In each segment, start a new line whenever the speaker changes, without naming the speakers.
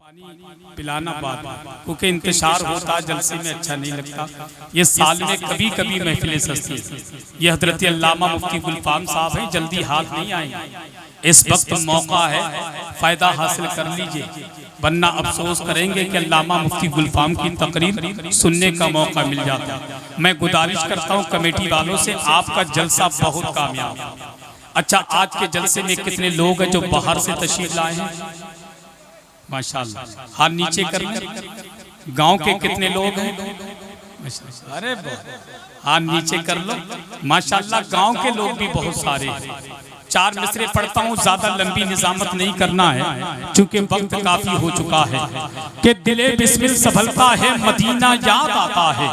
पिलाना बात, क्योंकि इंतशार होता जलसे में अच्छा नहीं लगता। ये साल में कभी कभी महफिलें सस्ती। ये हजरत अल्लामा मुफ्ती गुलफाम साहब हैं, जल्दी हाथ नहीं आएंगे। इस वक्त मौका है, फायदा हासिल कर लीजिए, वरना अफसोस करेंगे कि अल्लामा मुफ्ती गुलफाम की तकरीर सुनने का मौका मिल जाता। मैं गुजारिश करता हूँ कमेटी वालों से, आपका जलसा बहुत कामयाब। अच्छा, आज के जलसे में कितने लोग हैं जो बाहर से तशरीफ लाए हैं? माशाल्लाह, हाथ नीचे कर लो। गांव के कितने लोग हैं? अरे हाथ नीचे कर लो। माशाल्लाह, गांव के लोग भी बहुत सारे हैं। 4 मिसरे पढ़ता हूँ, ज्यादा लंबी निजामत नहीं करना है क्योंकि वक्त काफी हो चुका है। कि दिले बिस्मिल संभलता है, मदीना याद आता है।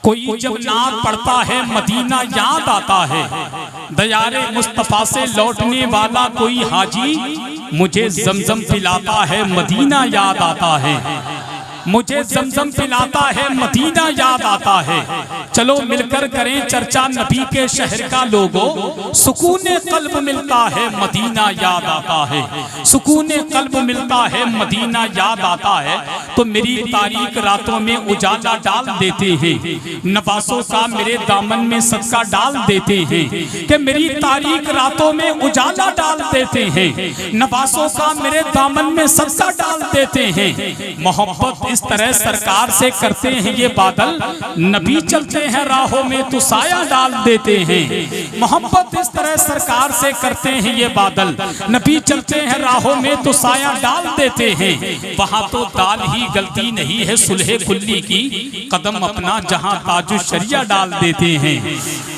कोई जब नात पढ़ता है, मदीना याद आता है। दयारे मुस्तफा से लौटने वाला कोई हाजी मुझे जमजम पिलाता है, मदीना याद आता है। मुझे जमजम पिलाता है, मदीना याद आता है। चलो मिलकर करें चर्चा नबी के शहर का लोगों, सुकूने कल्ब मिलता है, मदीना याद आता है। सुकूने कल्ब मिलता है, मदीना याद आता है। तो मेरी तारीख रातों में उजाला डाल देते हैं, नवासों का मेरे दामन में सदका डाल देते हैं। कि मेरी तारीख रातों में उजाला डाल देते हैं, नवासों का मेरे दामन में सदका डाल देते हैं। मोहब्बत इस तरह सरकार से करते हैं ये बादल, नबी चलते हैं राहों में तो साया डाल देते हैं। मोहब्बत इस तरह सरकार से करते हैं ये बादल, नबी चलते हैं राहों में तो साया डाल देते हैं। वहां तो दाल ही गलती नहीं है सुलहे कुल्ली की, कदम अपना जहां ताजुश शरिया डाल देते हैं।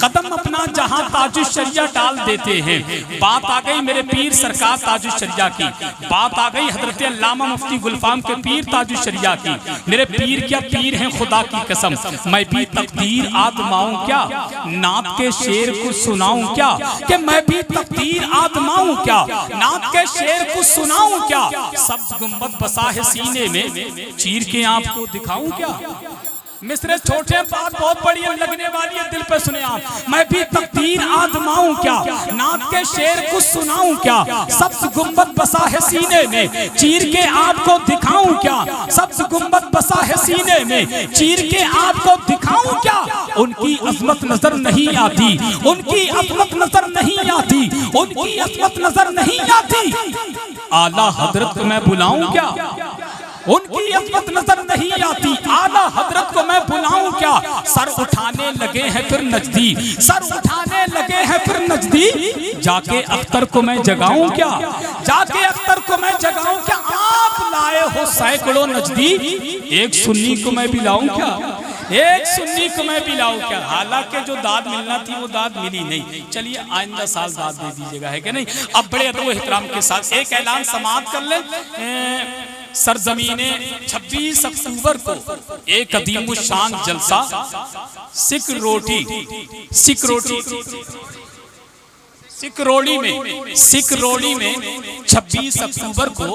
कदम अपना जहां ताजुश शरिया डाल देते हैं। बात आ गई मेरे पीर सरकार ताजुश शरिया की, बात आ गई हजरत अल्लामा मुफ्ती गुलफाम के पीर ताजुश शरिया की। मेरे पीर क्या पीर हैं, खुदा की कसम। मैं भी तकदीर आजमाऊं क्या, नात के शेर को सुनाऊं क्या? कि मैं भी तकदीर आजमाऊं क्या, नात के शेर को सुनाऊं क्या? सब्ज गुंबद बसा है सीने में, चीर के आपको दिखाऊं क्या? मिसरे छोटे, बात बहुत बड़ी लगने वाली है, दिल पे सुने आप। मैं भी तकदीर आजमाऊं क्या, नात के शेर को सुनाऊं क्या? सब्ज गुंबद बसा है सीने में, चीर के आपको दिखाऊं क्या? सब्ज गुंबद बसा है सीने में, चीर के आपको दिखाऊं क्या? उनकी अजमत नजर नहीं आती, उनकी अजमत नजर नहीं आती, उनकी अजमत नजर नहीं आती। आला हजरत को मैं बुलाऊं क्या? उनकी अजमत नजर नहीं आती, आला हजरत को मैं बुलाऊं क्या? सर उठाने लगे हैं फिर नजदी, सर उठाने लगे हैं फिर नजदी। जाके अख्तर को मैं जगाऊं क्या? जाके अख्तर को मैं जगाऊं क्या? आप लाए हो सैकड़ों नजदी, एक सुन्नी को मैं भी लाऊं क्या? एक सुन्नी को मैं भी लाऊं क्या? हालांकि जो दाद मिलना थी वो दाद मिली नहीं। चलिए आइंदा साल दाद दे दीजिएगा, है कि नहीं? अब बड़े अदब एहतराम के साथ एक ऐलान समाप्त कर ले। सरजमीने 26 अक्टूबर को एक अदीम शान जलसा सिकरोटी में 26 अक्टूबर को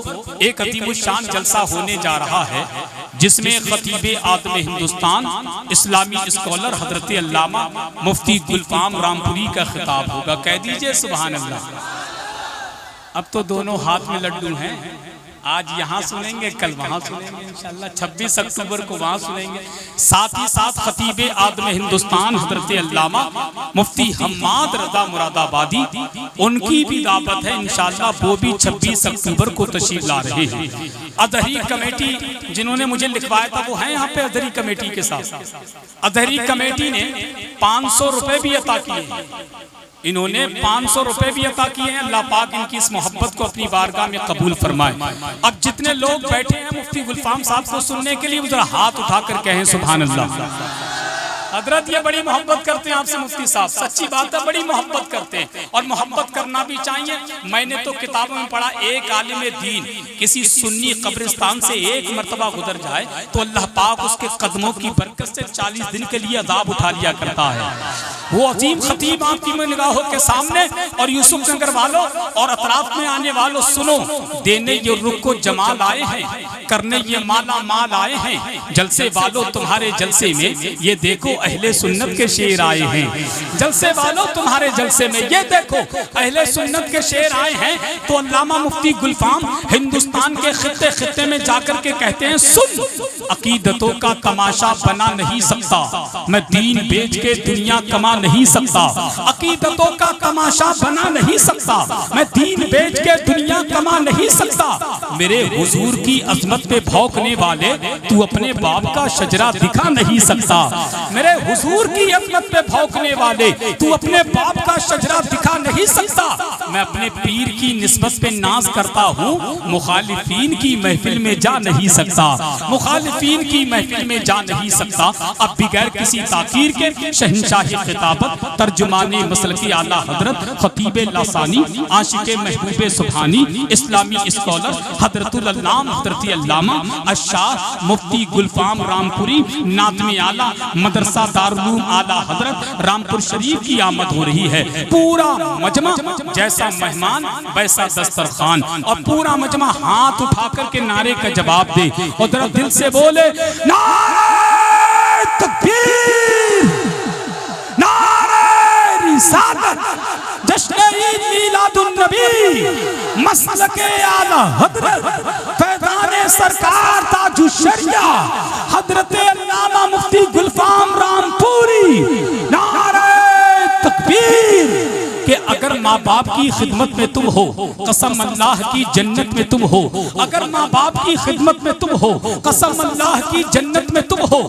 एक अदीम शान जलसा होने जा रहा है, जिसमें खतीबे आदम हिंदुस्तान इस्लामी स्कॉलर हजरत अल्लामा मुफ्ती गुलफाम रामपुरी का खिताब होगा। कह दीजिए सुभान अल्लाह। अब तो दोनों हाथ में लड्डू हैं, आज यहाँ सुनेंगे, कल वहाँ सुनेंगे इंशाल्लाह। 26 अक्टूबर को वहाँ सुनेंगे। साथ ही साथ खतीबे आदम हिंदुस्तान हजरत अल्लामा मुफ्ती हम्माद रजा मुरादाबादी, उनकी भी दावत है इंशाल्लाह, वो भी 26 अक्टूबर को तशरीफ ला रहे हैं। अजहरी कमेटी जिन्होंने मुझे लिखवाया था वो है यहाँ पे अजहरी कमेटी के साथ। अजहरी कमेटी ने 500 रुपए भी अता किए, इन्होंने 500 रुपए भी अता किए हैं। अल्लाह पाक इनकी इस मोहब्बत को अपनी बारगाह में कबूल फरमाए। अब जितने लोग बैठे हैं मुफ्ती गुलफाम साहब को सुनने के लिए, वो जरा हाथ उठाकर कहें सुभान अल्लाह। हजरत ये बड़ी मोहब्बत करते हैं आपसे मुफ्ती साहब, सच्ची बात है, बड़ी मोहब्बत करते हैं और मोहब्बत करना भी चाहिए। मैंने तो किताबों में पढ़ा, एक आलिम दीन किसी सुन्नी कब्रिस्तान से एक मर्तबा गुजर जाए तो अल्लाह पाक उसके कदमों की बरकत से 40 दिन के लिए अजाब उठा लिया करता है। वो अजीम खतीब आपकी निगाहों के सामने, और यूसुफ नगर वालों और अतराफ में आने वालों सुनो, देने ये रुख को जमाल आए हैं, करने ये माला माल आए हैं। जलसे वालों तुम्हारे जलसे में ये देखो अहले सुन्नत के शेर आए हैं। जलसे वालों तुम्हारे जलसे में ये देखो अहले सुन्नत के शेर आए हैं। तो अल्लामा मुफ्ती गुलफाम हिंदुस्तान के खित्ते खित्ते में जाकर के कहते हैं, सुन अकीदतों का तमाशा बना नहीं सकता, मैं दीन बेच के दुनिया कमा नहीं सकता। अकीदतों का तमाशा बना नहीं सकता, मैं दीन बेच के दुनिया कमा नहीं सकता। मेरे हुजूर की अजमत पे भौंकने वाले तू अपने बाप का शजरा दिखा नहीं सकता। मेरे हुजूर की अजमत पे भौंकने वाले तू अपने बाप का शजरा दिखा नहीं सकता। मैं अपने पीर की निस्बत पे नाज करता हूँ, मुखालिफीन की महफिल में जा नहीं सकता, मुखालिफीन की महफिल में जा नहीं सकता। अब बगैर किसी ताकीर के शहंशाही खिताबत तर्जुमाने मसल की आला हजरत खतीबे लासानी आशिके महबूबे सुभानी इस्लामी स्कॉलर हजरतुल अल्लाम हजरत अल्लामा अशाह मुफ्ती गुलफाम रामपुरी नाज़िम आला मदरसा दारुल आला हजरत रामपुर शरीफ की आमद हो रही है। पूरा मजमा जैसा मेहमान वैसा दस्तरखान, और पूरा मजमा हाथ उठा करके नारे का जवाब दे और जरा दिल से बोले नारे तकबीर, नारे रिसालत, जश्न ईद मिलादुन नबी, मसलके आला हजरत फैज़ाने सरकार ताजु शरिया हजरत अल्लामा मुफ्ती गुलफाम रामपुरी। नारे तकबीर कि अगर माँ बाप की खिदमत में तुम हो, कसम अल्लाह की जन्नत में तुम हो। अगर माँ बाप की खिदमत में तुम हो, कसम अल्लाह की जन्नत में तुम हो।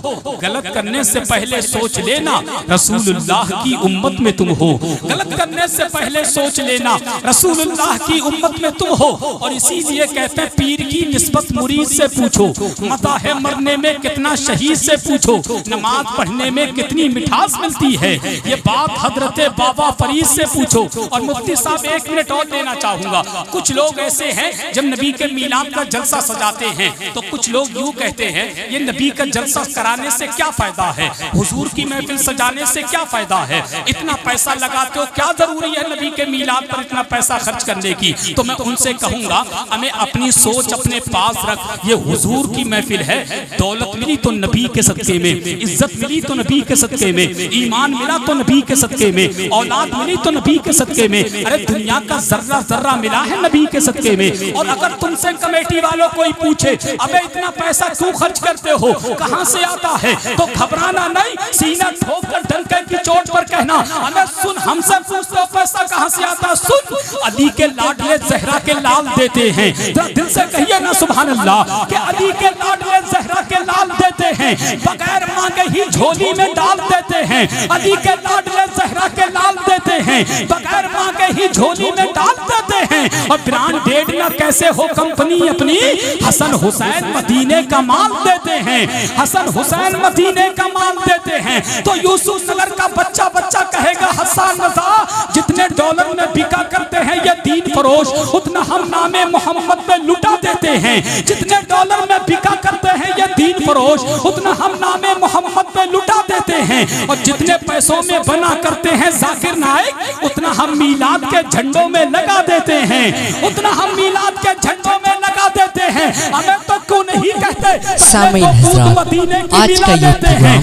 गलत करने से पहले सोच लेना रसूलुल्लाह की उम्मत में तुम हो। गलत करने से पहले सोच लेना रसूलुल्लाह की उम्मत में तुम हो। और इसीलिए कहते हैं पीर की निस्बत मुरीद से पूछो, मता है मरने में कितना शहीद से पूछो, नमाज पढ़ने में कितनी मिठास मिलती है ये बात हजरत बाबा फरीद से पूछो। और मुफ्ती साहब एक मिनट और देना चाहूंगा। कुछ लोग ऐसे हैं जब नबी के मीलाद का जलसा सजाते हैं तो कुछ लोग यूं कहते हैं ये नबी का जलसा कराने से क्या फायदा है, हुजूर की महफिल सजाने से क्या फायदा है, इतना पैसा लगाते हो, क्या जरूरी है नबी के मीलाद पर इतना पैसा खर्च करने की। तो मैं उनसे कहूंगा हमें अपनी सोच अपने पास रख, ये हुजूर की महफिल है। दौलत मिली तो नबी के सदके में, इज्जत मिली तो नबी के सदके में, ईमान मिला तो नबी के सदके में, औलाद मिली तो नबी के सदके में। अरे दुनिया का जर्रा जर्रा मिला है नबी के सदके में। और अगर तुमसे कमेटी वालों कोई पूछे अबे इतना पैसा क्यों खर्च करते हो, कहां से आता है, तो घबराना नहीं, सीना ठोक कर डंके की चोट पर कहना अरे सुन हमसे पूछते हो पैसा कहां से आता, सुन अली के लाडले जहरा के लाल देते हैं। दिल से कहिए ना सुभान अल्लाह कि अली के लाडले जहरा के लाल देते हैं, बगैर मांगे ही झोली में डाल देते हैं। अली के लाडले जहरा के लाल देते हैं, बगैर मांगे ही झोली में डाल देते हैं। और ब्रांडेड ना कैसे हो कंपनी अपनी, हसन हुसैन मदीने का माल देते हैं, हसन हुसैन मदीने का माल देते हैं। तो यूसुफ नगर का बच्चा बच्चा कहेगा हसन रजा जितने डॉलर में बिका करते हैं ये दीन फरोश, उतना हम नामे मोहम्मद में लुटा देते हैं। जितने डॉलर में बिका करते हैं ये दीन फरोश, उतना हम नामे मोहम्मद में लुटा देते हैं। और जितने पैसों में बना करते हैं जाकिर नाइक, उतना हम मीलाद के झंडों में लगा देते हैं, उतना हम मीलाद के झंडों में लगा देते हैं। हमें तो क्यों नहीं कहते
सामीन हज़रात, आज का ये प्रोग्राम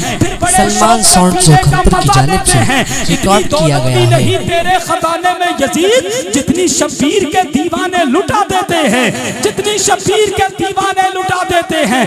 सलमान साउंड जोखमपुर की जानिब से रिकॉर्ड किया गया है।
तेरे खजाने में यजीद जितनी शब्बीर के दीवाने लुटा देते हैं, जितनी शब्बीर के दीवाने लुटा देते हैं।